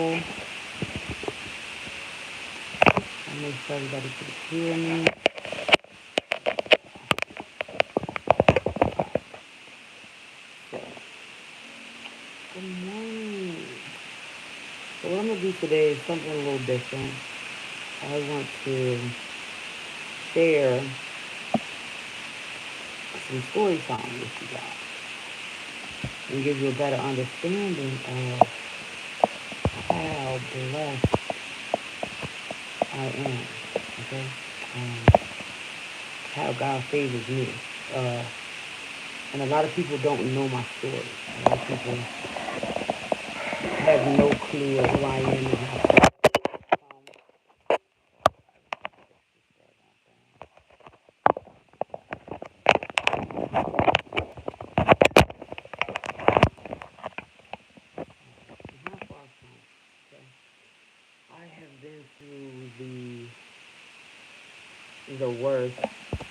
table. I'll make sure everybody can hear me. So, good morning. So what I'm going to do today is something a little different. I want to share some story time with you guys and give you a better understanding of how blessed I am. Okay? Um, how God favors me. Uh, and a lot of people don't know my story. A lot of people have no clue of who I am and how. I have been through the worst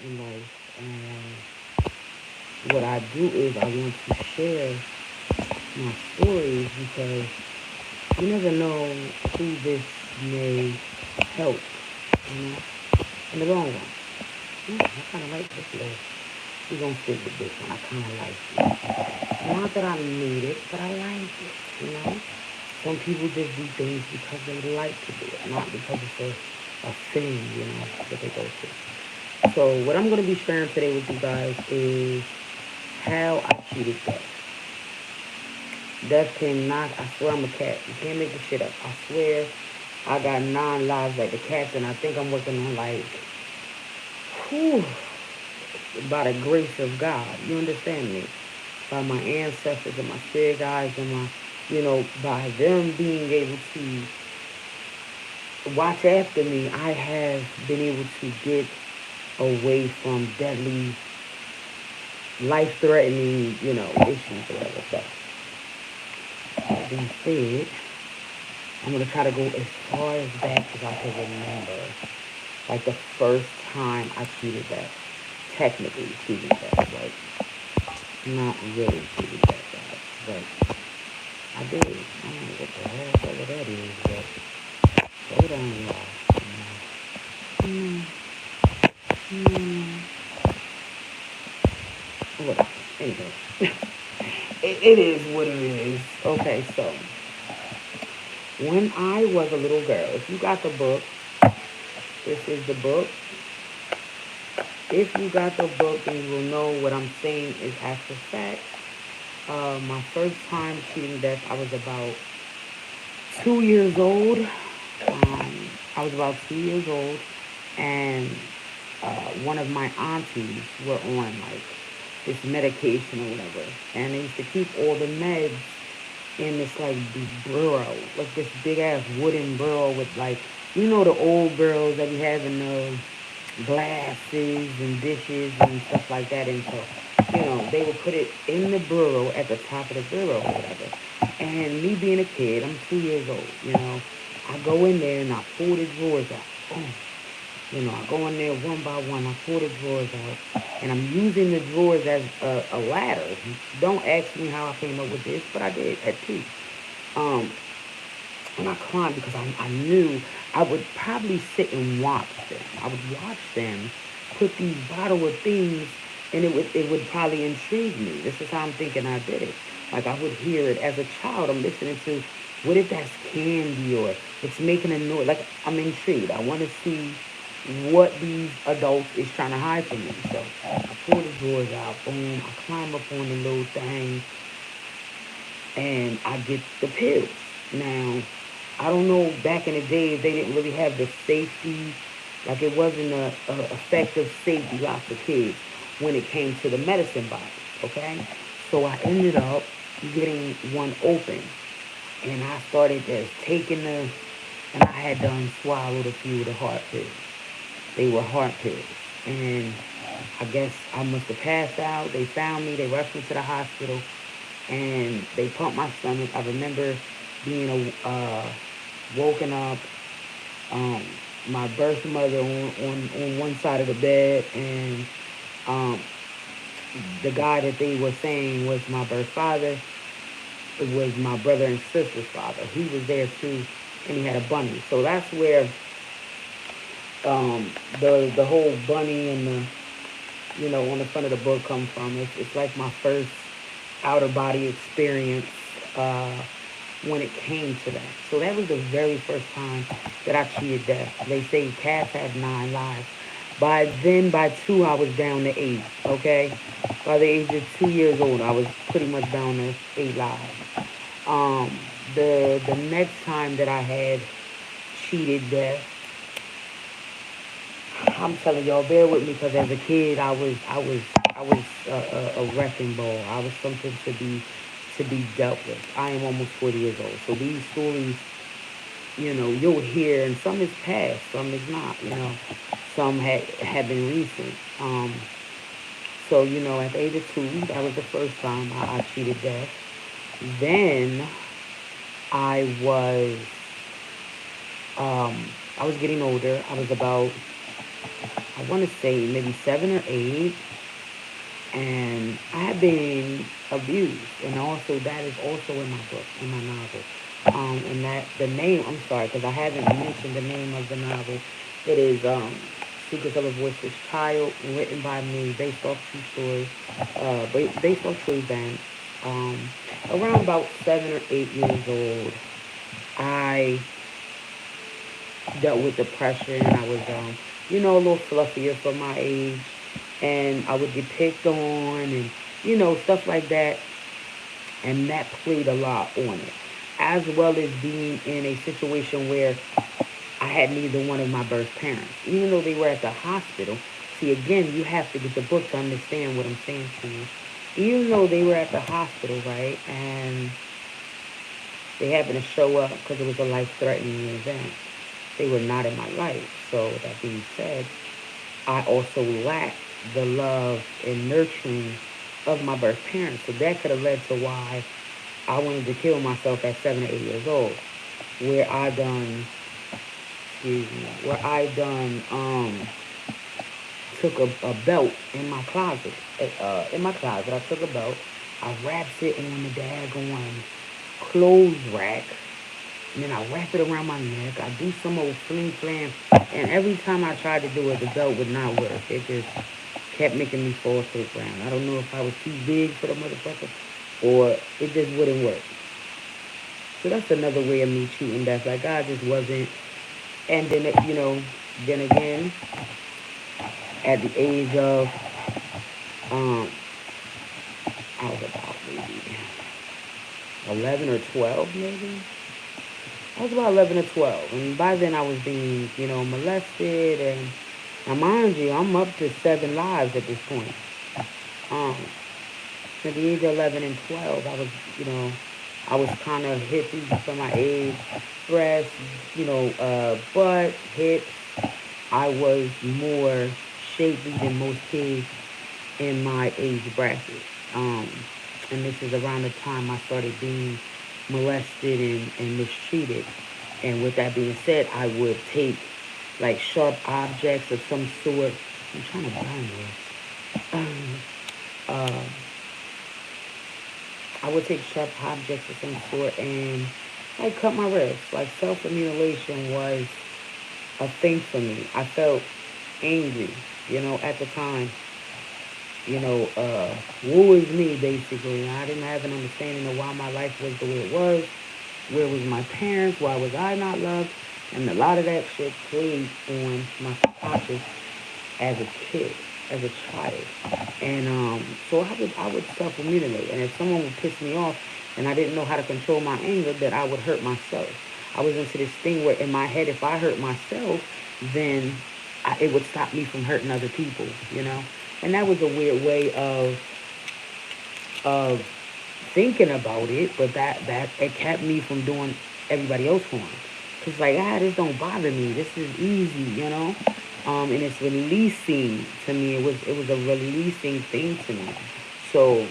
in life, and what I do is I want to share my stories because you never know who this may help, in the long run. I kind of like this little. We're going to stick with this one. I kind of like it. Not that I need it, but I like it. Some people just do things because they like to do it, not because it's a thing, that they go through. So what I'm going to be sharing today with you guys is how I cheated death. Death came knock. I swear I'm a cat. You can't make this shit up. I swear I got 9 lives like the cats, and I think I'm working on whew, by the grace of God. You understand me? By my ancestors and my spirit guides and by them being able to watch after me, I have been able to get away from deadly, life-threatening, issues or whatever. So, that being said, I'm going to try to go as far as back as I can remember. Like the first time I cheated that. Technically cheated that. Like, not really cheated that, guys. But I did. I don't know what the hell that is, but hold on, y'all. Whatever. Anyway. it is what it is. Okay, so when I was a little girl, if you got the book, this is the book. If you got the book, then you will know what I'm saying is actual fact. My first time cheating death, I was about 2 years old. I was about 2 years old, and one of my aunties were on this medication or whatever, and they used to keep all the meds in this big burrow, like this big ass wooden burrow with the old girls that be having the glasses and dishes and stuff like that, and so they would put it in the burrow at the top of the burrow or whatever. And me being a kid, I'm 2 years old, I go in there and I pull the drawers out. Boom. I go in there one by one. I pull the drawers out, and I'm using the drawers as a ladder. Don't ask me how I came up with this, but I did at 2. Um, and I climbed because I knew I would probably sit and watch them. I would watch them put these bottle of things, and it would probably intrigue me. This is how I'm thinking I did it. Like I would hear it as a child. I'm listening to, what if that's candy or it's making a noise? Like I'm intrigued. I want to see what these adults is trying to hide from me. So I pull the drawers out. Boom. I climb up on the little thing, and I get the pills. Now, I don't know, back in the days, they didn't really have the safety, like it wasn't a effective safety lock for kids when it came to the medicine bottles, okay? So I ended up getting one open, and I started just taking and I had done swallowed a few of the heart pills. They were heart pills, and I guess I must have passed out. They found me, they rushed me to the hospital, and they pumped my stomach. I remember being woken up, um, my birth mother on one side of the bed, and um, the guy that they were saying was my birth father. it was my brother and sister's father. He was there too, and he had a bunny. So that's where the whole bunny and the on the front of the book come from. It's like my first outer body experience uh, when it came to that. So that was the very first time that I cheated death. They say cats have 9 lives. By then, by two, I was down to 8. Okay, by the age of 2 years old, I was pretty much down to 8 lives. Um, the next time that I had cheated death, I'm telling y'all, bear with me because as a kid, I was a wrecking ball. I was something to be dealt with. I am almost 40 years old, so these stories, you'll hear, and some is past, some is not. Some had been recent. So at the age of 2, that was the first time I cheated death. Then I was um, I was getting older. I was about, I want to say maybe 7 or 8, and I had been abused, and also that is also in my book, in my novel. And that the name, I'm sorry, because I haven't mentioned the name of the novel. It is Secrets of a Voiceless Child, written by me, based off true stories, based off true events. Um, Around about 7 or 8 years old, I dealt with depression. I was, a little fluffier for my age, and I would get picked on, and stuff like that, and that played a lot on it, as well as being in a situation where I had neither one of my birth parents, even though they were at the hospital. See, again, you have to get the book to understand what I'm saying to you. Even though they were at the hospital, right, and they happened to show up because it was a life-threatening event, they were not in my life. So that being said, I also lacked the love and nurturing of my birth parents. So that could have led to why I wanted to kill myself at 7 or 8 years old. Where I done, excuse me, where I done took a belt in my closet. In my closet, I took a belt. I wrapped it on the daggone clothes rack, and then I wrap it around my neck. I do some old fling flam. And every time I tried to do it, the belt would not work. It just kept making me fall to the ground. I don't know if I was too big for the motherfucker or it just wouldn't work. So that's another way of me cheating death. Like I just wasn't. And then, then again, at the age of, um, I was about maybe 11 or 12, maybe. I was about 11 or 12. And by then I was being, molested. And now, mind you, I'm up to 7 lives at this point. Um, at the age of 11 and 12, I was kind of hippie for my age. Breasts, butt, hips. I was more shapely than most kids in my age bracket. Um, and this is around the time I started being molested and mistreated. And with that being said, I would take like sharp objects of some sort. I'm trying to burn this. Uh, I would take sharp objects of some sort and like cut my wrist. Like self mutilation was a thing for me. I felt angry, at the time. Woe is me, basically. I didn't have an understanding of why my life was the way it was. Where was my parents? Why was I not loved? And a lot of that shit played on my subconscious as a kid, as a child. And so I would self mutilate. And if someone would piss me off and I didn't know how to control my anger, that I would hurt myself. I was into this thing where in my head, if I hurt myself, then it would stop me from hurting other people. And that was a weird way of thinking about it, but that it kept me from doing everybody else harm. Cause like this don't bother me. This is easy. And it's releasing to me. It was a releasing thing to me. So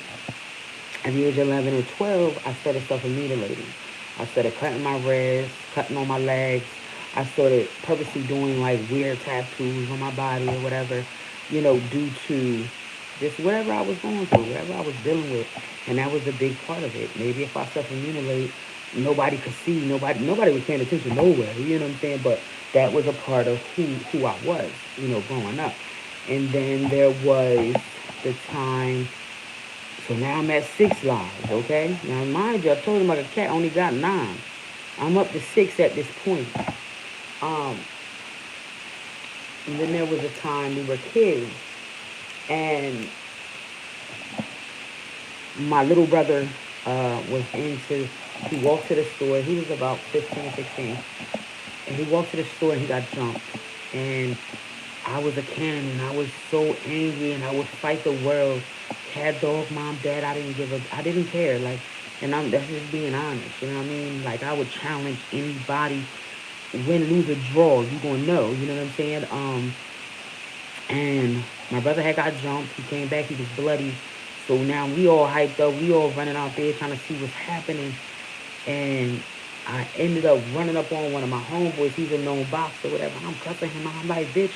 at the age of 11 or 12, I started self-mutilating. I started cutting my wrists, cutting on my legs. I started purposely doing like weird tattoos on my body or whatever, due to just whatever I was going through, whatever I was dealing with. And that was a big part of it. Maybe if I self-immunilate, nobody could see, nobody was paying attention nowhere, you know what I'm saying? But that was a part of who I was, growing up. And then there was the time, so now I'm at 6 lives, okay? Now mind you, I told him like a cat only got 9. I'm up to 6 at this point. Um, and then there was a time we were kids, and my little brother was into, he walked to the store. He was about 15, 16. And he walked to the store and he got jumped. And I was a cannon and I was so angry and I would fight the world. Cat, dog, mom, dad, I didn't care. Like, and that's just being honest, you know what I mean? Like, I would challenge anybody, win, lose, or draw. You gonna know, you know what I'm saying? And my brother had got jumped. He came back. He was bloody. So now we all hyped up. We all running out there trying to see what's happening. And I ended up running up on one of my homeboys. He's a known boxer, whatever. I'm cussing him out. I'm like, bitch.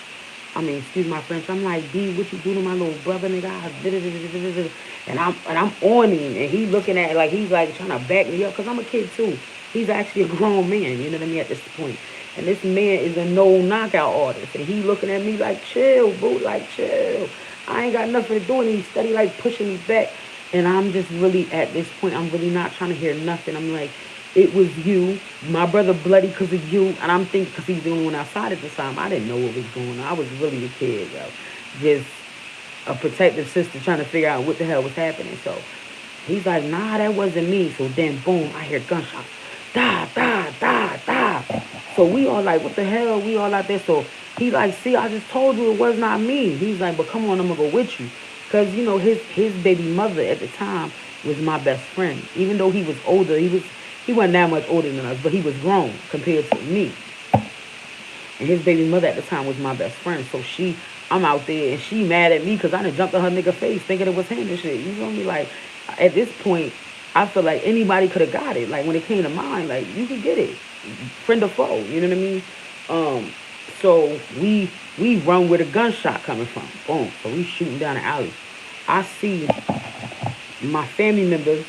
I mean, excuse my French. I'm like, D, what you do to my little brother, nigga? And I'm on him, and he looking at it like he's like trying to back me up because I'm a kid too. He's actually a grown man, you know what I mean, at this point. And this man is a no knockout artist, and he looking at me like, chill, boo, like chill. I ain't got nothing to do, and he's steady like pushing me back. And I'm just really at this point, I'm really not trying to hear nothing. I'm like, it was you, my brother bloody because of you. And I'm thinking because he's the only one outside at the time. I didn't know what was going on. I was really a kid, yo. Just a protective sister trying to figure out what the hell was happening. So he's like, nah, that wasn't me. So then, boom, I hear gunshots. Da, da, da, da. So we all like, what the hell? We all out there. So he like, see, I just told you it was not me. He's like, but come on, I'm going to go with you. Because, his baby mother at the time was my best friend. Even though he was older, he wasn't that much older than us, but he was grown compared to me. And his baby mother at the time was my best friend. So I'm out there, and she mad at me because I done jumped on her nigga face thinking it was him and shit. You feel me? Like, at this point, I feel like anybody could have got it. Like, when it came to mine, like, you could get it. Friend or foe, you know what I mean? So we run where the gunshot coming from. Boom. So we shooting down the alley. I see my family members,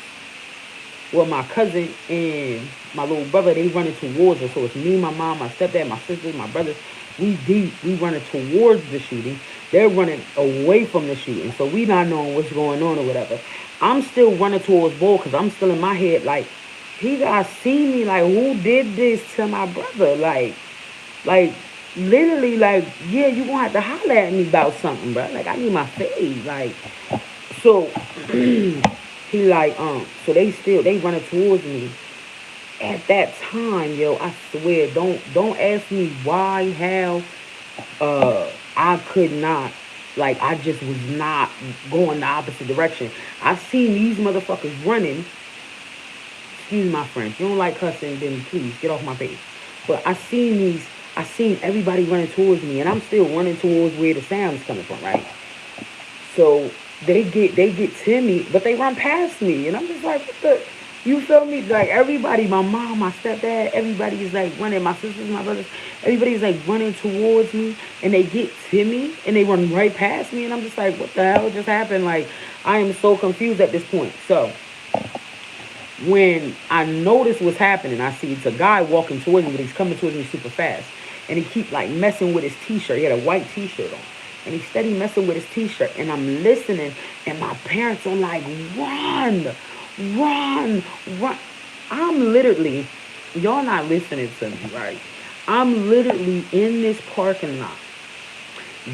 well, my cousin and my little brother, they running towards us. So it's me, my mom, my stepdad, my sisters, my brothers. We deep. We running towards the shooting. They're running away from the shooting. So we not knowing what's going on or whatever. I'm still running towards Bull because I'm still in my head like, he got to see me. Like, who did this to my brother? Like, literally, like, yeah, you gonna have to holler at me about something, bro. Like, I need my face. Like, so he like, so they running towards me. At that time, yo, I swear, don't ask me why, how, I could not, like, I just was not going the opposite direction. I seen these motherfuckers running. Excuse my French. You don't like cussing, then please get off my face. But I seen everybody running towards me, and I'm still running towards where the sound's coming from, right? So they get to me, but they run past me, and I'm just like, what the? You feel me? Like, everybody, my mom, my stepdad, everybody is like running, my sisters, my brothers, everybody's like running towards me, and they get to me, and they run right past me, and I'm just like, what the hell just happened? Like, I am so confused at this point. So when I notice what's happening, I see it's a guy walking towards me, but he's coming towards me super fast. And he keep like messing with his t-shirt. He had a white t-shirt on. And he's steady messing with his t-shirt. And I'm listening, and my parents are like, run, run, run. I'm literally, y'all not listening to me, right? I'm literally in this parking lot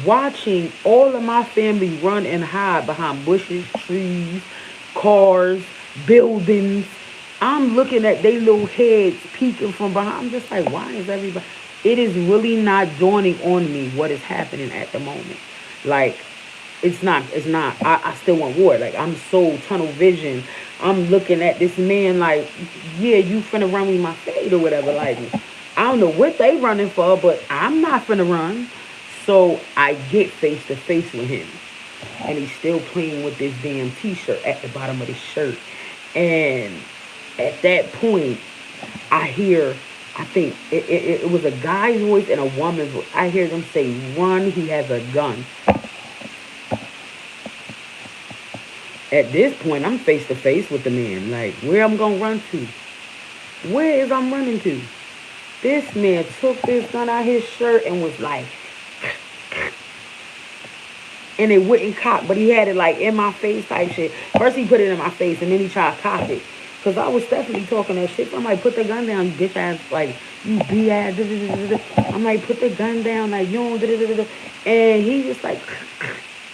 watching all of my family run and hide behind bushes, trees, cars, buildings. I'm looking at their little heads peeking from behind. I'm just like, why is everybody? It is really not dawning on me what is happening at the moment. Like, it's not. I still want war. Like, I'm so tunnel vision. I'm looking at this man like, yeah, you finna run me my fade or whatever. Like, I don't know what they running for, but I'm not finna run. So I get face to face with him. And he's still playing with this damn t-shirt at the bottom of his shirt. And at that point, I hear, I think it was a guy's voice and a woman's voice. I hear them say, run, he has a gun. At this point, I'm face to face with the man. Like, where I'm gonna run to? Where is I'm running to? This man took this gun out his shirt and was like, and it wouldn't cock, but he had it like in my face type shit. First he put it in my face and then he tried to cock it. Cause I was definitely talking that shit. So I'm like, put the gun down, you bitch ass, like, you B ass. I'm like, put the gun down, like, you don't. And he just like,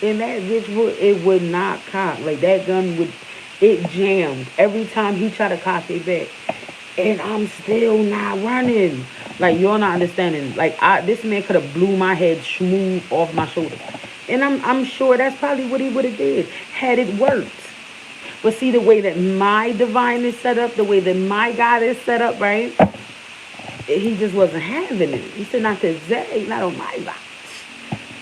and that bitch would, it would not cock. Like, that gun would, it jammed every time he tried to cock it back. And I'm still not running. Like, you're not understanding. Like, this man could have blew my head smooth off my shoulders. And I'm sure that's probably what he would have did had it worked. But see, the way that my divine is set up, the way that my God is set up, right? He just wasn't having it. He said, not today, not on my watch.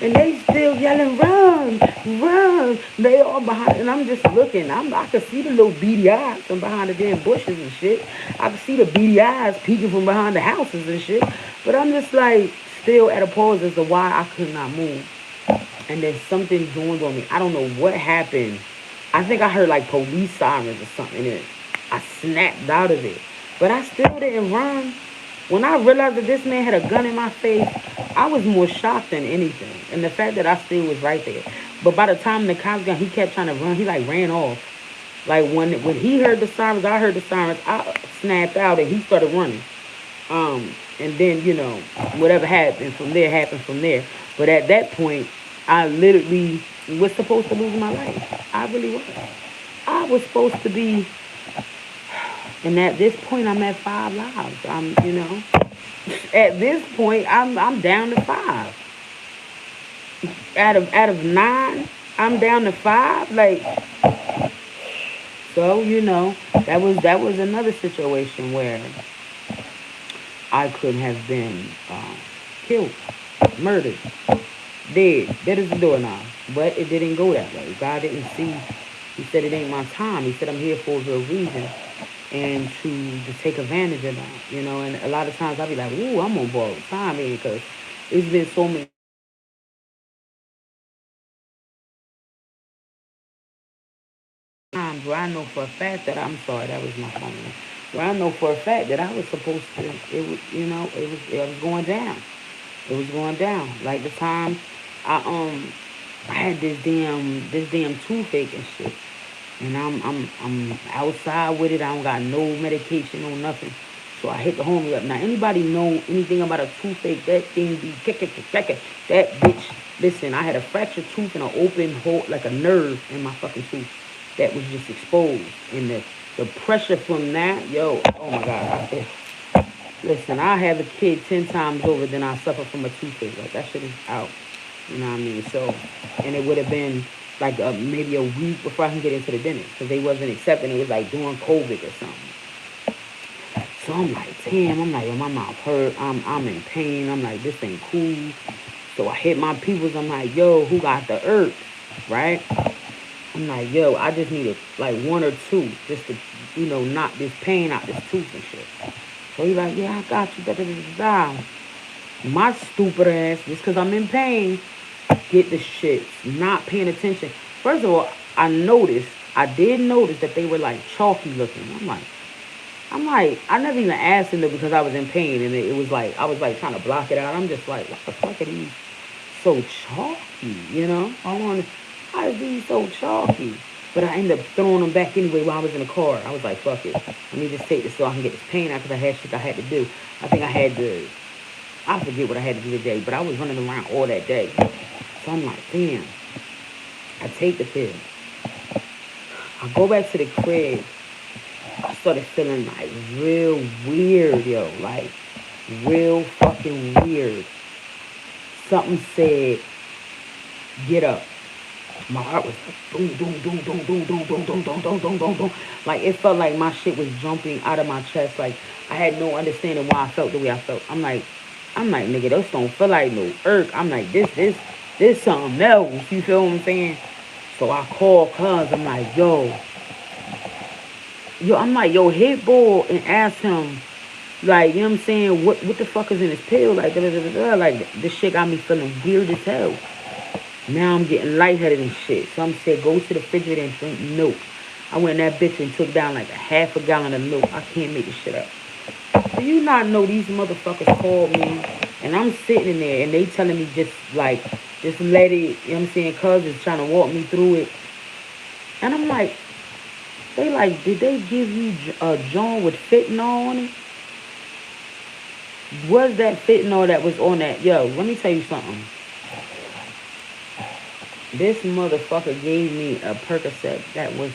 And they still yelling, run, run. They all behind, and I'm just looking. I could see the little beady eyes from behind the damn bushes and shit. I could see the beady eyes peeking from behind the houses and shit. But I'm just like, still at a pause as to why I could not move. And then something dawned on me. I don't know what happened. I think I heard like police sirens or something, and I snapped out of it. But I still didn't run. When I realized that this man had a gun in my face, I was more shocked than anything. And the fact that I still was right there. But by the time the cops got, he kept trying to run. He like ran off. Like when he heard the sirens, I heard the sirens. I snapped out and he started running. And then, you know, whatever happened from there. But at that point, I literally was supposed to lose my life. I really was. I was supposed to be, and at this point, I'm at 5 lives. You know, at this point, I'm down to 5. Out of 9, I'm down to 5. Like, so you know, that was another situation where I could have been killed, murdered, dead as a doorknob. But it didn't go that way. God didn't see. He said it ain't my time. He said I'm here for a real reason, and to take advantage of that, you know. And a lot of times I'll be like, ooh, I'm on borrowed time, man, because it's been so many times where I know for a fact that I'm sorry, that was my phone. Where I know for a fact that I was supposed to, it was, you know, it was going down. It was going down. Like the time I I had this damn toothache and shit. And I'm outside with it. I don't got no medication or nothing. So I hit the homie up. Now anybody know anything about a toothache? That thing be kick. That bitch. Listen, I had a fractured tooth and an open hole, like a nerve in my fucking tooth that was just exposed. And the pressure from that, yo, oh my god. Listen, I have a kid 10 times over than I suffer from a toothache. Like that shit is out. You know what I mean? So, and it would have been like maybe a week before I can get into the dentist because they wasn't accepting. It was like during COVID or something. So I'm like, damn. I'm like, yo, my mouth hurt. I'm in pain. I'm like, this ain't cool. So I hit my peoples. I'm like, yo, who got the herbs, right? I'm like, yo, I just needed like 1 or 2 just to, you know, knock this pain out this tooth and shit. So he like, yeah, I got you. Da, da, da, da, da. My stupid ass, just because I'm in pain, get the shit, not paying attention. First of all, I did notice that they were like chalky looking. I'm like, I never even asked them though because I was in pain and it was like, I was like trying to block it out. I'm just like, what the fuck are these so chalky, you know? How is these so chalky? But I ended up throwing them back anyway while I was in the car. I was like, fuck it. Let me just take this so I can get this pain out because I had shit I had to do. I think I forget what I had to do today, but I was running around all that day. So I'm like, damn. I take the pill. I go back to the crib. I started feeling like real weird, yo. Like real fucking weird. Something said, get up. My heart was like boom, boom, boom, boom, boom, boom, boom, boom, boom, boom, boom, boom, boom. Like it felt like my shit was jumping out of my chest. Like I had no understanding why I felt the way I felt. I'm like, nigga, this don't feel like no irk. I'm like, this something else. You feel what I'm saying? So I call cuz. I'm like, yo, hit ball and ask him, like, you know what I'm saying? What the fuck is in his pill? Like, da, da, da, da, da. Like, this shit got me feeling weird as hell. Now I'm getting lightheaded and shit. Some said go to the refrigerator and drink milk. I went in that bitch and took down like a half a gallon of milk. I can't make this shit up. Do you not know these motherfuckers called me and I'm sitting in there and they telling me just let it, you know what I'm saying? Cuz is trying to walk me through it. And I'm like, they like, did they give you a John with fentanyl on it? Was that fentanyl that was on that? Yo, let me tell you something. This motherfucker gave me a Percocet that was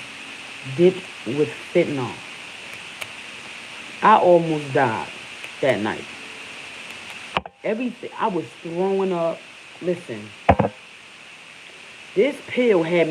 dipped with fentanyl. I almost died that night. Everything, I was throwing up. Listen, this pill so, had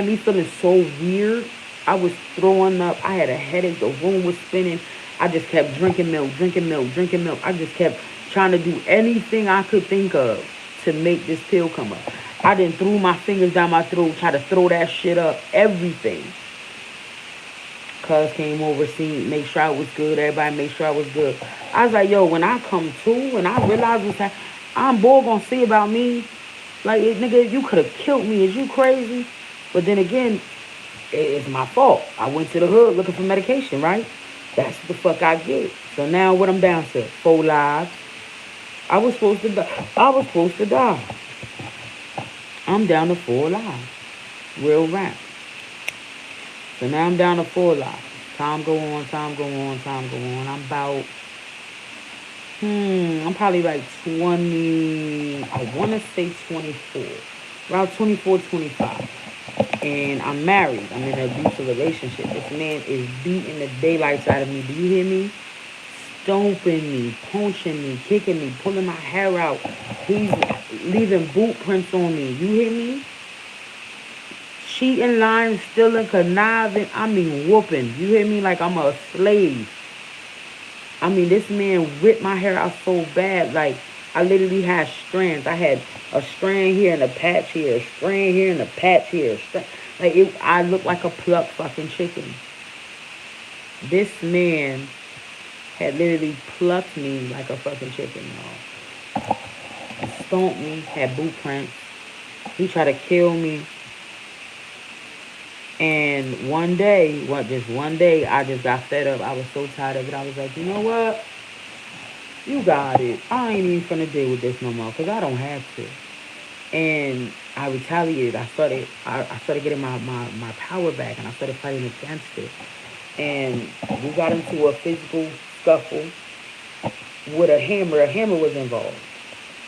me feeling so weird. I was throwing up. I had a headache. The room was spinning. I just kept drinking milk, drinking milk, drinking milk. I just kept trying to do anything I could think of to make this pill come up. I done threw my fingers down my throat, tried to throw that shit up, everything. Cuz came over, seen, make sure I was good. Everybody make sure I was good. I was like, yo, when I come to, when I realize what's happening, I'm bored gonna see about me. Like, nigga, you could have killed me. Is you crazy? But then again, it's my fault. I went to the hood looking for medication, right? That's what the fuck I get. So now what I'm down to? 4 lives. I was supposed to die. I was supposed to die. I'm down to 4 lives. Real rap. So now I'm down to 4 lives. Time go on, time go on, time go on. I'm probably like 20, I want to say 24. Around 24, 25. And I'm married. I'm in an abusive relationship. This man is beating the daylights out of me. Do you hear me? Stomping me, punching me, kicking me, pulling my hair out. He's leaving boot prints on me. You hear me? Cheating, lying, stealing, conniving. I mean, whooping. You hear me? Like I'm a slave. I mean, this man ripped my hair out so bad. Like, I literally had strands. I had a strand here and a patch here, a strand here and a patch here. Like, I looked like a plucked fucking chicken. This man had literally plucked me like a fucking chicken, y'all. Stomped me, had boot prints. He tried to kill me. And one day, just one day, I just got fed up. I was so tired of it. I was like, you know what? You got it. I ain't even finna deal with this no more because I don't have to. And I retaliated. I started getting my power back and I started fighting against it. And we got into a physical scuffle with a hammer. A hammer was involved.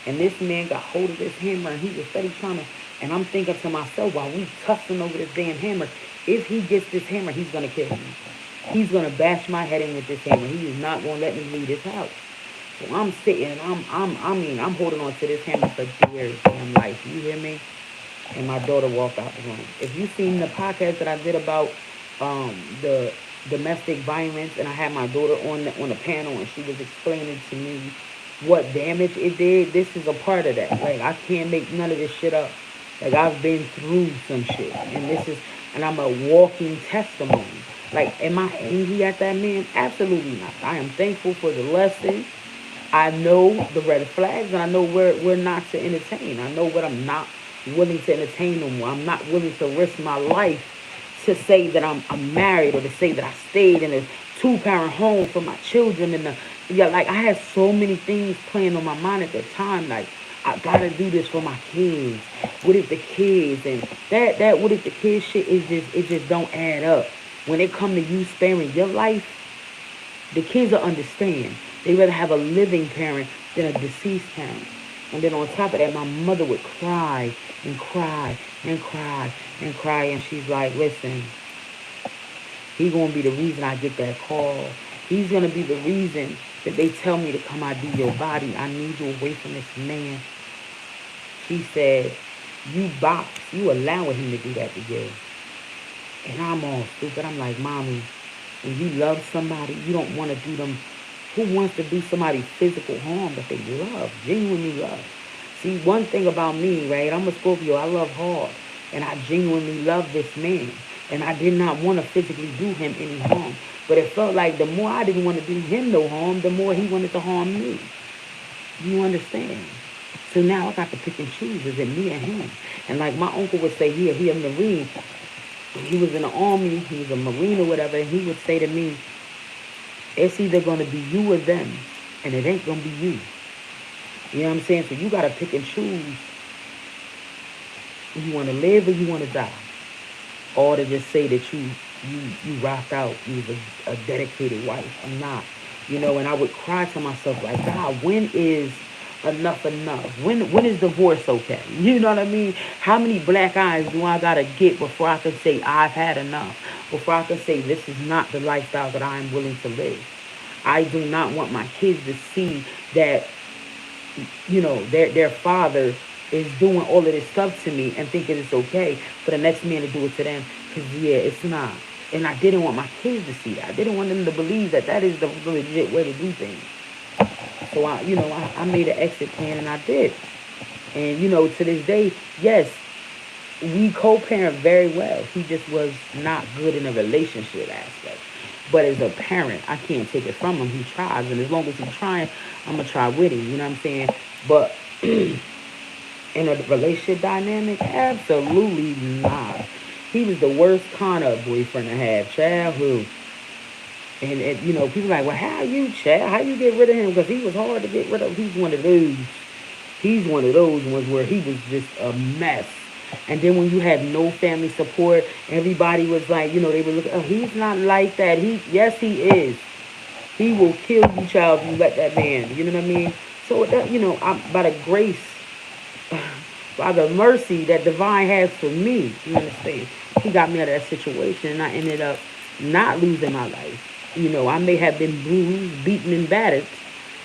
And this man got hold of this hammer and he was steady trying to, and I'm thinking to myself, while we tussling over this damn hammer, if he gets this hammer, he's going to kill me. He's going to bash my head in with this hammer. He is not going to let me leave this house. So I'm sitting and I'm holding on to this hammer for dear damn life. You hear me? And my daughter walked out the room. If you've seen the podcast that I did about the domestic violence, and I had my daughter on the panel and she was explaining to me what damage it did, this is a part of that. Like, I can't make none of this shit up. Like, I've been through some shit. And I'm a walking testimony. Like, am I angry at that man? Absolutely not. I am thankful for the lesson. I know the red flags, and I know where we're not to entertain. I know what I'm not willing to entertain no more. I'm not willing to risk my life to say that I'm married, or to say that I stayed in a 2-parent home for my children. Like, I had so many things playing on my mind at the time. Like, I gotta do this for my kids. What if the kids and that what if the kids shit is it just don't add up. When it come to you sparing your life, the kids will understand. They rather have a living parent than a deceased parent. And then on top of that, my mother would cry and cry and cry and cry. And she's like, listen, he's going to be the reason I get that call. He's going to be the reason that they tell me to come ID your body. I need you away from this man. She said, you box. You allowing him to do that to you. And I'm all stupid. I'm like, mommy, when you love somebody, you don't want to do them. Who wants to do somebody physical harm that they love, genuinely love? See, one thing about me, right? I'm a Scorpio. I love hard. And I genuinely love this man. And I did not want to physically do him any harm. But it felt like the more I didn't want to do him no harm, the more he wanted to harm me. You understand? So now I got to pick and choose. Is it me and him? And like my uncle would say, he a Marine. He was in the army. He was a Marine or whatever. And he would say to me, it's either gonna be you or them, and it ain't gonna be you. You know what I'm saying? So you gotta pick and choose. You want to live or you want to die, or to just say that you rocked out. You was a dedicated wife. I'm not. And I would cry to myself like, God, when is enough enough? When is divorce okay? You know what I mean? How many black eyes do I gotta get before I can say I've had enough? Before I can say this is not the lifestyle that I am willing to live. I do not want my kids to see that their father is doing all of this stuff to me and thinking it's okay for the next man to do it to them. Because, yeah, it's not. And I didn't want my kids to see that. I didn't want them to believe that that is the legit way to do things. So, I made an exit plan and I did. And, to this day, yes, we co-parent very well. He just was not good in a relationship aspect. But as a parent, I can't take it from him. He tries. And as long as he's trying, I'm going to try with him. You know what I'm saying? But in a relationship dynamic, absolutely not. He was the worst kind of boyfriend to have. Childhood. And people like, well, how you, child? How you get rid of him? Because he was hard to get rid of. He's one of those. He's one of those ones where he was just a mess. And then when you had no family support, everybody was like, they would look, oh, he's not like that. Yes, he is. He will kill you, child, if you let that man. You know what I mean? So, that, by the grace, by the mercy that divine has for me, you understand? He got me out of that situation, and I ended up not losing my life. I may have been bruised, beaten, and battered,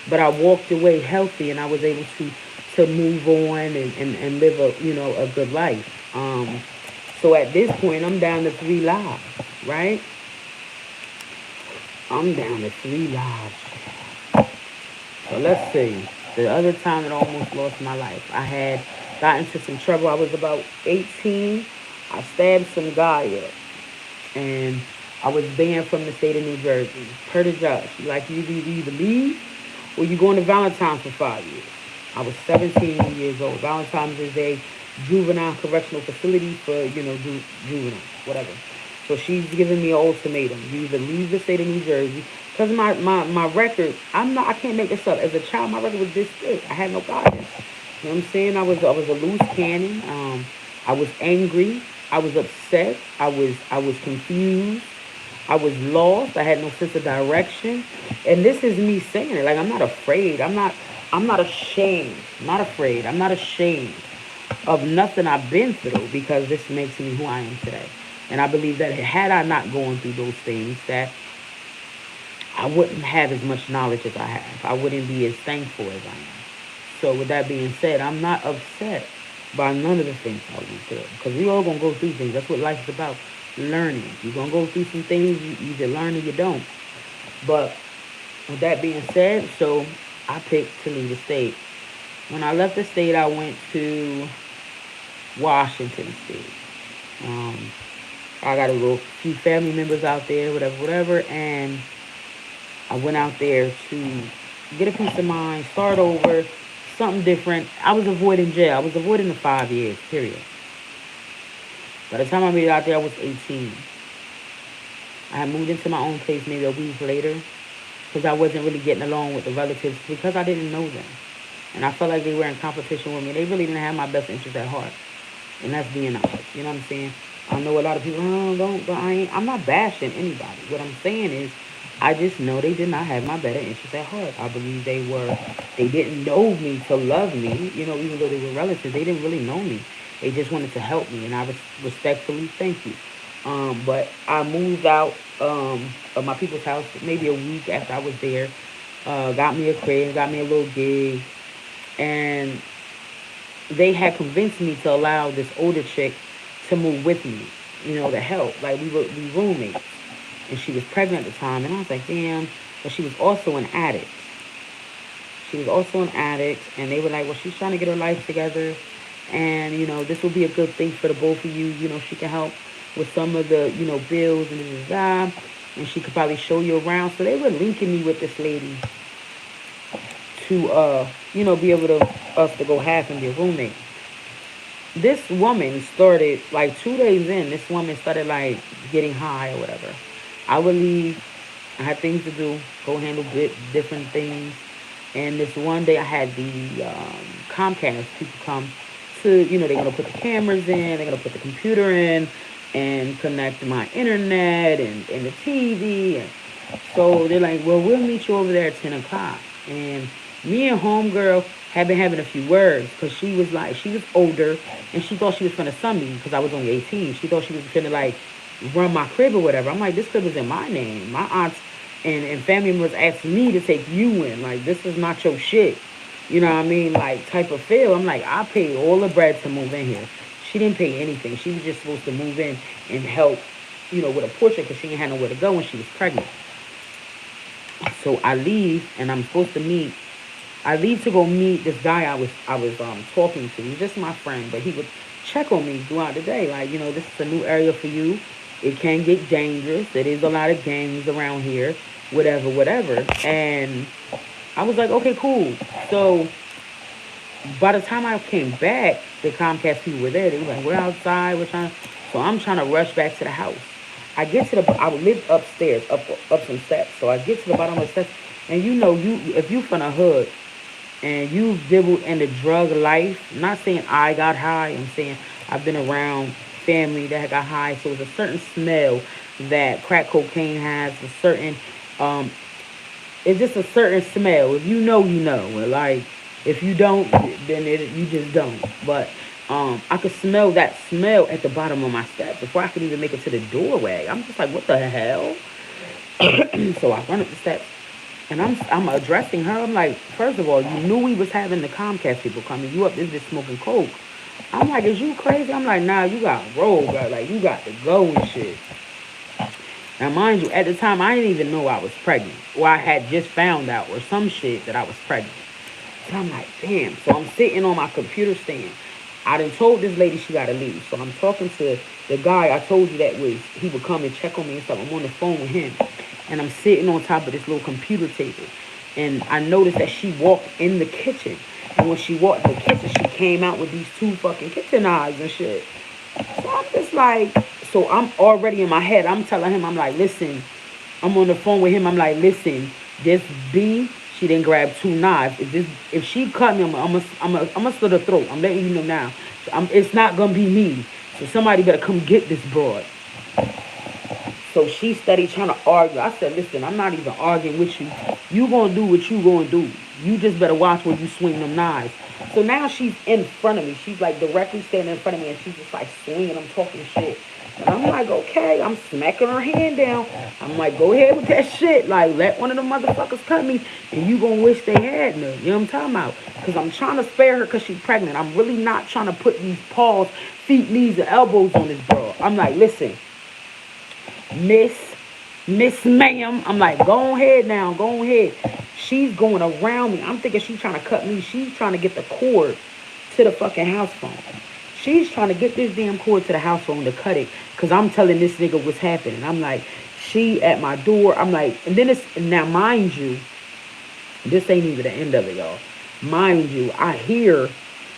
but I walked away healthy, and I was able to move on and live a good life. So at this point, I'm down to 3 lives, right? I'm down to 3 lives. So let's see. The other time that I almost lost my life, I had got into some trouble. I was about 18. I stabbed some guy up, and I was banned from the state of New Jersey per the judge. Like, you either leave or you go into Valentine's for 5 years. I was 17 years old. Valentine's is a juvenile correctional facility for, juveniles, whatever. So she's giving me an ultimatum. You either leave the state of New Jersey, because my record, I can't make this up. As a child, my record was this good. I had no guidance. You know what I'm saying? I was a loose cannon. I was angry. I was upset. I was confused. I was lost. I had no sense of direction. And this is me saying it. Like, I'm not afraid. I'm not ashamed. Not afraid. I'm not ashamed of nothing I've been through, because this makes me who I am today. And I believe that had I not gone through those things, that I wouldn't have as much knowledge as I have. I wouldn't be as thankful as I am. So with that being said, I'm not upset by none of the things I went through. Because we all going to go through things. That's what life is about. Learning. You're going to go through some things. You either learn or you don't. But with that being said, so I picked to leave the state. When I left the state, I went to Washington State. I got a few family members out there, whatever. And I went out there to get a peace of mind, start over, something different. I was avoiding jail. I was avoiding the 5 years, period. By the time I made it out there, I was 18. I had moved into my own place maybe a week later, because I wasn't really getting along with the relatives, because I didn't know them. And I felt like they were in competition with me. They really didn't have my best interest at heart. And that's being honest. You know what I'm saying? I know a lot of people, I'm not bashing anybody. What I'm saying is, I just know they did not have my better interest at heart. I believe they didn't know me to love me, even though they were relatives. They didn't really know me. They just wanted to help me, and I respectfully thank you. But I moved out of my people's house maybe a week after I was there. Got me a crib, got me a little gig, and they had convinced me to allow this older chick to move with me, to help. Like, we roommates. And she was pregnant at the time, and I was like, damn. But she was also an addict. And they were like, well, she's trying to get her life together, and, this will be a good thing for the both of you. She can help with some of the, bills and the and she could probably show you around. So they were linking me with this lady to be able to us to go half and be a roommate. This woman started like 2 days in. This woman started like getting high or whatever. I would leave. I had things to do. Go handle different things. And this one day, I had the Comcast people come to. They're gonna put the cameras in. They're gonna put the computer in and connect my internet and the TV. And so they're like, well, we'll meet you over there at 10 o'clock. And me and homegirl had been having a few words because she was older and she thought she was finna sue me because I was only 18. She thought she was finna like run my crib or whatever. I'm like, this crib is in my name. My aunts and family members asked me to take you in. Like, this is not your shit. You know what I mean? Like, type of feel. I'm like, I paid all the bread to move in here. She didn't pay anything. She was just supposed to move in and help, with a portrait because she didn't have nowhere to go when she was pregnant. So I leave and I'm supposed to meet. I leave to go meet this guy I was talking to. He's just my friend, but he would check on me throughout the day. Like, this is a new area for you. It can get dangerous. There is a lot of gangs around here. Whatever, whatever. And I was like, okay, cool. So by the time I came back, the Comcast people were there. They were like, we're outside. So I'm trying to rush back to the house. I lived upstairs, up some steps. So I get to the bottom of the steps. And if you from the hood and you've dabbled in the drug life, I'm not saying I got high. I'm saying I've been around family that got high. So it's a certain smell that crack cocaine has, it's just a certain smell. If you know, you know. Like, if you don't, then you just don't. But I could smell that smell at the bottom of my steps before I could even make it to the doorway. I'm just like, what the hell? So I run up the steps and I'm addressing her. I'm like, first of all, you knew we was having the Comcast people coming. You up this bitch smoking coke. I'm like, is you crazy? I'm like, nah, you got to roll, girl. Like, you got to go and shit. Now, mind you, at the time, I didn't even know I was pregnant. Or I had just found out or some shit that I was pregnant. So I'm like, damn. So I'm sitting on my computer stand. I done told this lady she got to leave. So I'm talking to the guy I told you he would come and check on me and stuff. I'm on the phone with him. And I'm sitting on top of this little computer table. And I noticed that she walked in the kitchen. And when she walked in the kitchen, she came out with these two fucking kitchen knives and shit. So I'm just like, so I'm already in my head. I'm telling him, I'm like, listen, I'm on the phone with him. I'm like, listen, this B, she didn't grab two knives. If she cut me, I'm gonna slit her throat. I'm letting you know now. It's not gonna be me. So somebody better come get this broad. So she steady trying to argue. I said, listen, I'm not even arguing with you. You gonna do what you gonna do. You just better watch when you swing them knives. So now she's in front of me. She's like directly standing in front of me and she's just like swinging them, talking shit. And I'm like, okay, I'm smacking her hand down. I'm like, go ahead with that shit. Like, let one of them motherfuckers cut me and you gonna wish they had me. You know what I'm talking about? Because I'm trying to spare her because she's pregnant. I'm really not trying to put these paws, feet, knees, and elbows on this girl. I'm like, listen, Miss Ma'am. I'm like, go ahead now, go ahead. She's going around me. I'm thinking she's trying to cut me. She's trying to get the cord to the fucking house phone. She's trying to get this damn cord to the house phone to cut it. Because I'm telling this nigga what's happening. I'm like, she at my door. I'm like, and then now mind you, this ain't even the end of it, y'all. Mind you, I hear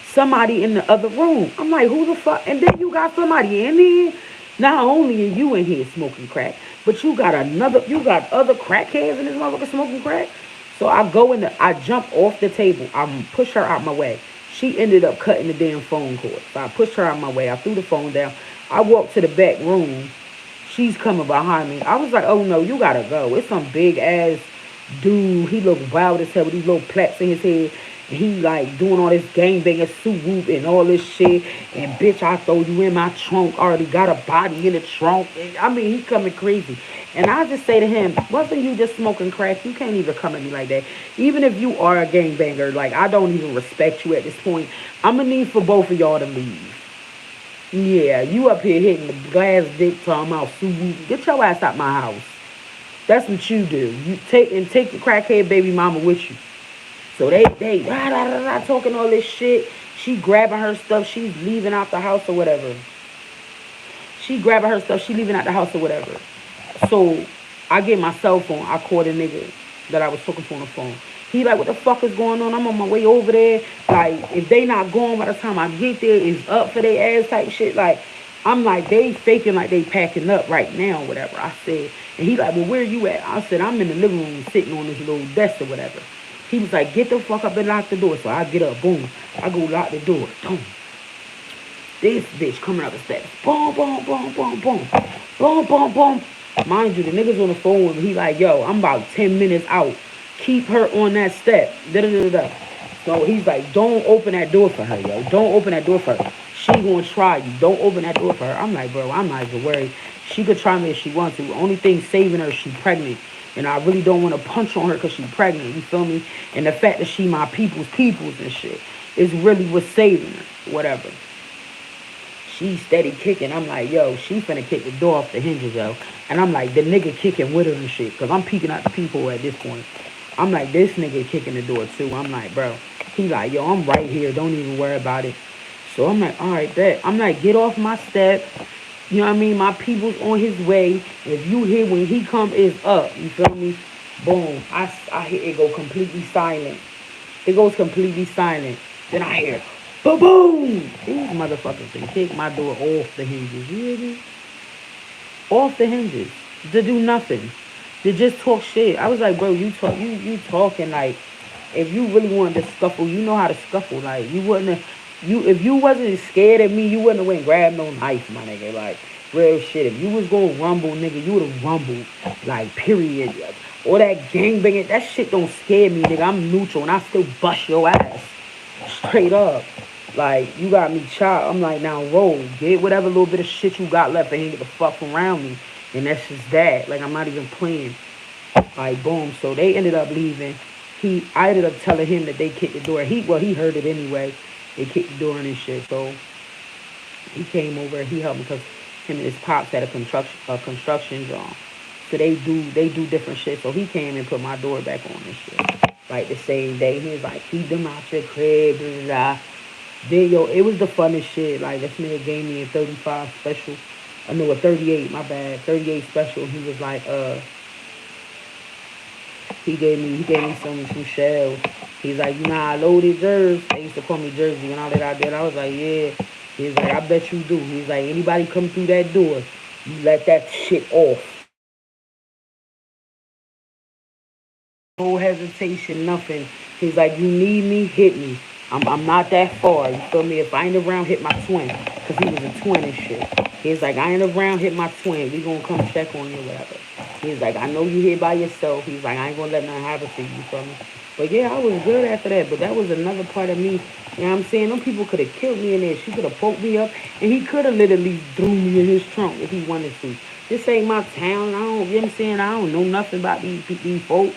somebody in the other room. I'm like, who the fuck? And then you got somebody in here. Not only are you in here smoking crack, but you got other crackheads in this motherfucker smoking crack. So I jump off the table. I push her out my way. She ended up cutting the damn phone cord. So I pushed her out my way. I threw the phone down. I walked to the back room. She's coming behind me. I was like, oh no, you gotta go. It's some big ass dude. He looked wild as hell with these little plaits in his head. And he like doing all this gangbanging, suit whoop and all this shit. And bitch, I throw you in my trunk. Already got a body in the trunk. And, I mean, he coming crazy. And I just say to him, wasn't you just smoking crack? You can't even come at me like that. Even if you are a gangbanger, like, I don't even respect you at this point. I'm going to need for both of y'all to leave. Yeah, you up here hitting the glass dick talking about suit whoop. Get your ass out my house. That's what you do. You take the crackhead baby mama with you. So they talking all this shit. She grabbing her stuff. She's leaving out the house or whatever. She grabbing her stuff. She leaving out the house or whatever. So I get my cell phone. I called a nigga that I was talking to on the phone. He like, what the fuck is going on? I'm on my way over there. Like, if they not going by the time I get there, it's up for their ass type shit. Like, I'm like, they faking like they packing up right now, whatever. I said, and he like, well, where you at? I said, I'm in the living room sitting on this little desk or whatever. He was like, get the fuck up and lock the door. So I get up, boom. I go lock the door. Boom. This bitch coming up the steps. Boom, boom, boom, boom, boom. Boom, boom, boom. Mind you, the niggas on the phone with me. He like, yo, I'm about 10 minutes out. Keep her on that step. Da da da da. So he's like, don't open that door for her, yo. Don't open that door for her. She gonna try you. Don't open that door for her. I'm like, bro, I'm not even worried. She could try me if she wants to. The only thing saving her is she pregnant. And I really don't want to punch on her because she's pregnant. You feel me? And the fact that she my people's and shit is really what's saving her. Whatever. She steady kicking. I'm like, yo, she finna kick the door off the hinges, yo. And I'm like, the nigga kicking with her and shit. Because I'm peeking out the people at this point. I'm like, this nigga kicking the door too. I'm like, bro. He like, yo, I'm right here. Don't even worry about it. So I'm like, all right, bet. I'm like, get off my step. You know what I mean? My people's on his way. If you hear when he come is up. You feel me? Boom. I hear it go completely silent. It goes completely silent. Then I hear, boom! These motherfuckers can kick my door off the hinges. You hear me? Off the hinges. To do nothing. To just talk shit. I was like, bro, you talking like, if you really wanted to scuffle, you know how to scuffle. Like, you wouldn't have, if you wasn't scared of me, you wouldn't have went and grabbed no knife, my nigga. Like, real shit. If you was gonna rumble, nigga, you would have rumbled. Like, period. All that gangbanging, that shit don't scare me, nigga. I'm neutral and I still bust your ass. Straight up. Like, you got me chopped. I'm like, now roll. Get whatever little bit of shit you got left and get the fuck around me. And that's just that. Like, I'm not even playing. Like, boom. So they ended up leaving. I ended up telling him that they kicked the door. He heard it anyway. They kicked the door and shit. So he came over. He helped me because him and his pops had a construction job. So they do different shit. So he came and put my door back on and shit. Like the same day. He was like, keep them out your crib. Blah, blah, blah. Then, yo, it was the funnest shit. Like, this nigga gave me a 35 special. I know a 38, my bad. 38 special. He was like, he gave me some shells. He's like, you know how I loaded Jersey? They used to call me Jersey and all that I did. I was like, yeah. He's like, I bet you do. He's like, anybody come through that door, you let that shit off. No hesitation, nothing. He's like, you need me, hit me. I'm not that far. You feel me? If I ain't around, hit my twin. Because he was a twin and shit. He's like, I ain't around, hit my twin. We gonna come check on you, whatever. He's like, I know you here by yourself. He's like, I ain't gonna let nothing happen to you. You feel me? But yeah, I was good after that. But that was another part of me. You know what I'm saying? Them people could have killed me in there. She could have poked me up. And he could have literally threw me in his trunk if he wanted to. This ain't my town. You know what I'm saying? I don't know nothing about these folks.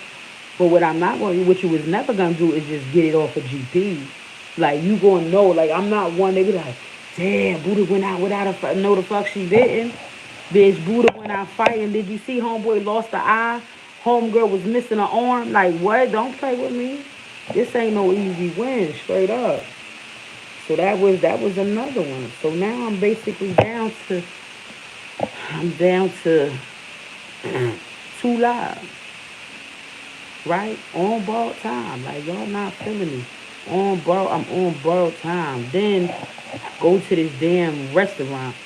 But what I'm not going to, what you was never going to do is just get it off of GP. Like, you going to know. Like, I'm not one, they be like, damn, Buddha went out without a fight. No, the fuck she didn't. Bitch, Buddha went out fighting. Did you see homeboy lost the eye? Homegirl was missing an arm. Like, what? Don't play with me. This ain't no easy win, straight up. So that was another one. So now I'm basically down to two lives. Right? On borrowed time. Like, y'all not feeling me. I'm on borrowed time. Then go to this damn restaurant.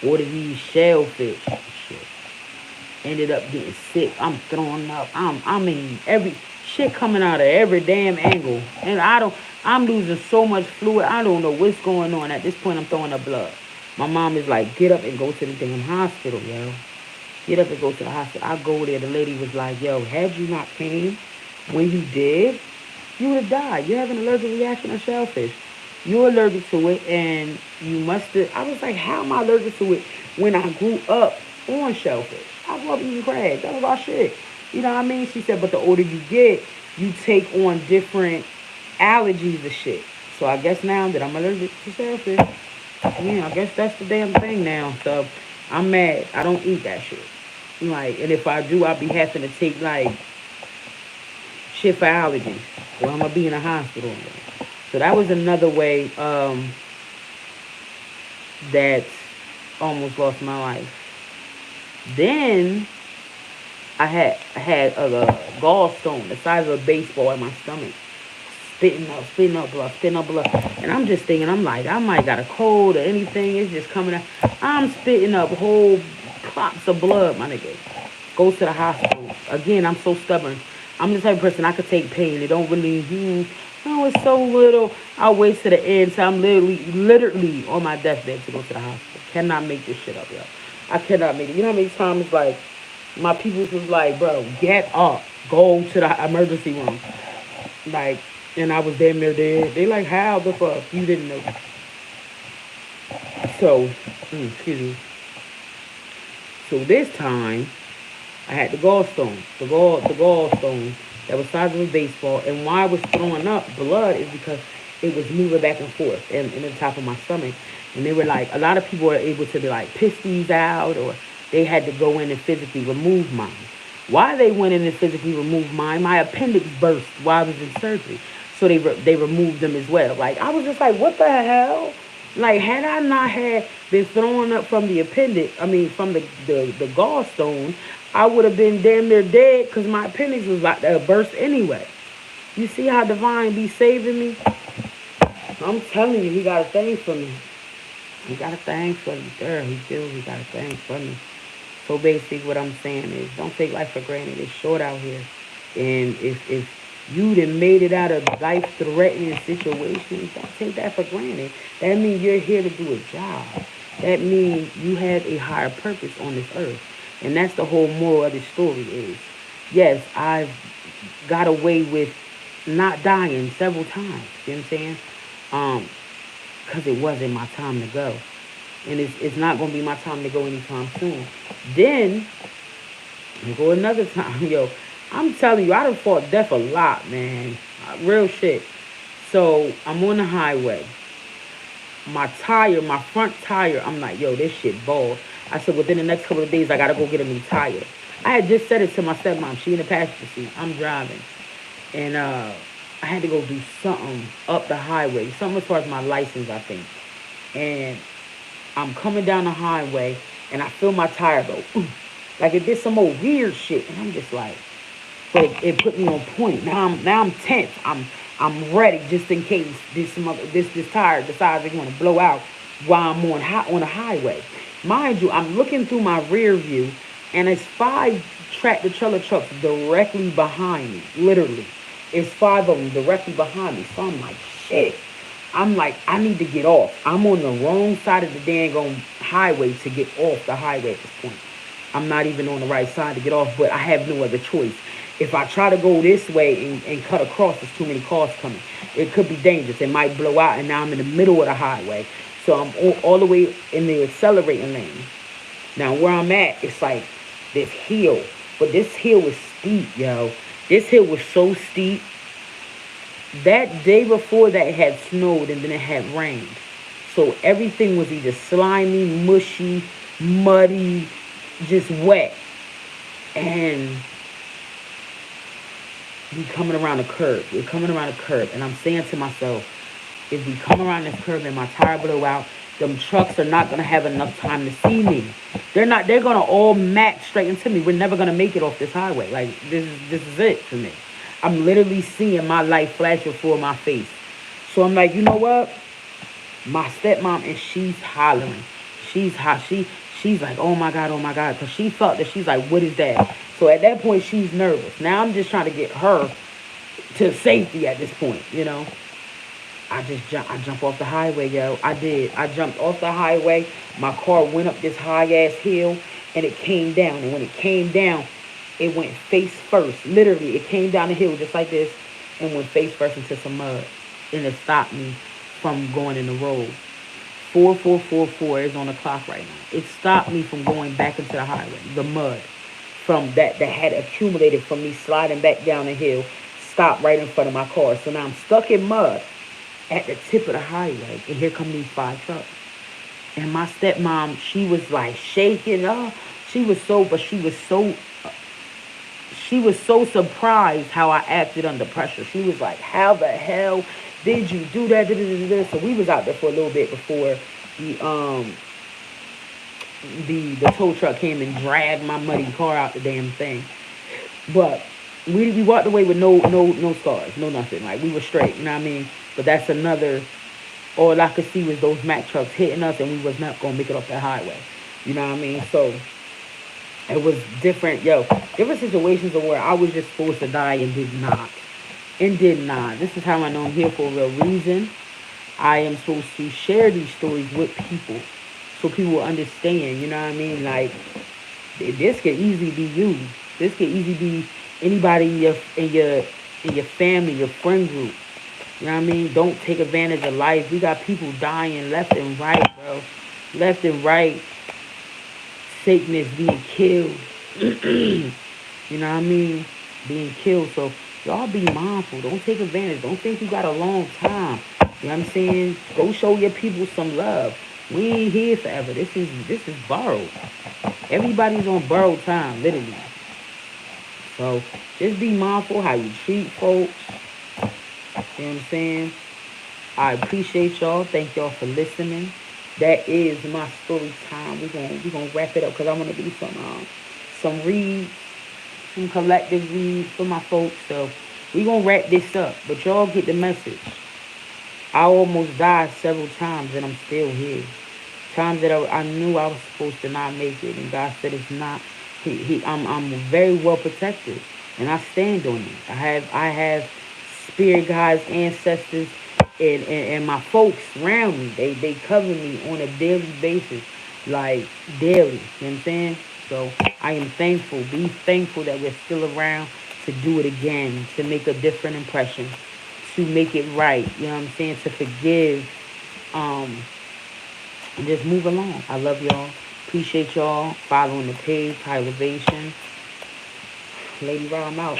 Order these shellfish. Shit. Ended up getting sick. I'm throwing up. I mean, every shit coming out of every damn angle. And I'm losing so much fluid. I don't know what's going on. At this point, I'm throwing up blood. My mom is like, get up and go to the damn hospital, yo. Get up and go to the hospital. I go there. The lady was like, yo, had you not came when you did, you would have died. You have an allergic reaction to shellfish. You're allergic to it, and you must have. I was like, how am I allergic to it when I grew up on shellfish? I grew up eating crabs. That was our shit. You know what I mean? She said, but the older you get, you take on different allergies and shit. So I guess now that I'm allergic to shellfish, yeah, I guess that's the damn thing now. So I'm mad. I don't eat that shit. Like, and if I do, I'll be having to take, like, shit for allergies. Or I'm going to be in a hospital. So that was another way that almost lost my life. Then I had a gallstone the size of a baseball in my stomach, spitting up blood, spitting up blood. And I'm just thinking, I'm like, I might got a cold or anything. It's just coming out. I'm spitting up whole clots of blood, my nigga. Go to the hospital. Again, I'm so stubborn. I'm the type of person I could take pain. It don't really, no, it's so little. I'll wait to the end. So I'm literally on my deathbed to go to the hospital. Cannot make this shit up, yo. I cannot make it. You know how many times, like, my people was like, bro, get up. Go to the emergency room. Like, and I was damn near dead. They like, how the fuck? You didn't know. So, excuse me. So this time, I had the gallstone that was size of a baseball. And why I was throwing up blood is because it was moving back and forth in the top of my stomach. And they were like, a lot of people were able to be like, piss these out, or they had to go in and physically remove mine. Why they went in and physically removed mine? My appendix burst while I was in surgery. So they removed them as well. Like, I was just like, what the hell? Like, had I not had been throwing up from the appendix, I mean, from the gallstone, I would have been damn near dead because my appendix was like to burst anyway. You see how divine be saving me? I'm telling you, he got a thing for me. He got a thing for me, girl. He do. He got a thing for me. So basically, what I'm saying is, don't take life for granted. It's short out here, and if you done made it out of life-threatening situations, don't take that for granted. That means you're here to do a job. That means you have a higher purpose on this earth, and that's the whole moral of this story. Is yes, I've got away with not dying several times. You know what I'm saying? Because it wasn't my time to go. And it's not going to be my time to go anytime soon. Then, we go another time. Yo, I'm telling you, I done fought death a lot, man. Real shit. So, I'm on the highway. My tire, my front tire, I'm like, yo, this shit bald. I said, within the next couple of days, I got to go get a new tire. I had just said it to my stepmom. She in the passenger seat. I'm driving. And I had to go do something up the highway. Something as far as my license, I think. And I'm coming down the highway, and I feel my tire go, like it did some old weird shit, and I'm just like, but it put me on point. Now I'm tense. I'm ready just in case this tire decides it's going to blow out while I'm on a highway. Mind you, I'm looking through my rear view, and it's 5 tractor trailer trucks directly behind me. Literally, it's 5 of them directly behind me. So I'm like, shit. I'm like, I need to get off. I'm on the wrong side of the dang on highway to get off the highway at this point. I'm not even on the right side to get off, but I have no other choice. If I try to go this way and cut across, there's too many cars coming. It could be dangerous. It might blow out, and now I'm in the middle of the highway. So I'm all the way in the accelerating lane. Now, where I'm at, it's like this hill. But this hill is steep, yo. This hill was so steep. That day before that, it had snowed and then it had rained. So everything was either slimy, mushy, muddy, just wet. And we coming around a curve. We're coming around a curve. And I'm saying to myself, if we come around this curve and my tire blow out, them trucks are not going to have enough time to see me. They're going to all match straight into me. We're never going to make it off this highway. Like, this is it for me. I'm literally seeing my life flash before my face. So I'm like, you know what? My stepmom, and she's hollering. She's hot. She's like, oh my God. Because she thought that, she's like, what is that? So at that point, she's nervous. Now I'm just trying to get her to safety at this point, you know. I jump off the highway, yo. I did. I jumped off the highway. My car went up this high-ass hill, and it came down. And when it came down, it went face first. Literally, it came down the hill just like this and went face first into some mud. And it stopped me from going in the road. 4444 is on the clock right now. It stopped me from going back into the highway. The mud from that had accumulated from me sliding back down the hill stopped right in front of my car. So now I'm stuck in mud at the tip of the highway. And here come these 5 trucks. And my stepmom, she was like shaking. Oh, she was so surprised how I acted under pressure. She was like, how the hell did you do that? So we was out there for a little bit before the tow truck came and dragged my muddy car out the damn thing. But we walked away with no scars, no nothing. Like we were straight, you know what I mean? But that's another. All I could see was those Mack trucks hitting us, and we was not gonna make it up that highway. You know what I mean? So it was different, yo. Different situations of where I was just supposed to die and did not, and did not. This is how I know I'm here for a real reason. I am supposed to share these stories with people, so people will understand. You know what I mean? Like this could easily be you. This could easily be anybody in your family, your friend group. You know what I mean? Don't take advantage of life. We got people dying left and right, bro. Left and right. Sickness being killed. You know what I mean? Being killed. So y'all be mindful. Don't take advantage. Don't think you got a long time. You know what I'm saying? Go show your people some love. We ain't here forever. This is borrowed. Everybody's on borrowed time, literally. So just be mindful how you treat folks. You know what I'm saying? I appreciate y'all. Thank y'all for listening. That is my story time. We gonna wrap it up because I want to do some reads, some collective reads for my folks. So we gonna wrap this up. But y'all get the message. I almost died several times and I'm still here. Times that I knew I was supposed to not make it, and God said it's not. I'm very well protected, and I stand on it. I have spirit guides, ancestors, and my folks around me. They cover me on a daily basis, like daily. You know what I'm saying? So I am thankful. Be thankful that we're still around to do it again, to make a different impression, to make it right. You know what I'm saying? To forgive. Um, and just move along. I love y'all. Appreciate y'all following the page, High Elevation. Lady Ra, I'm out.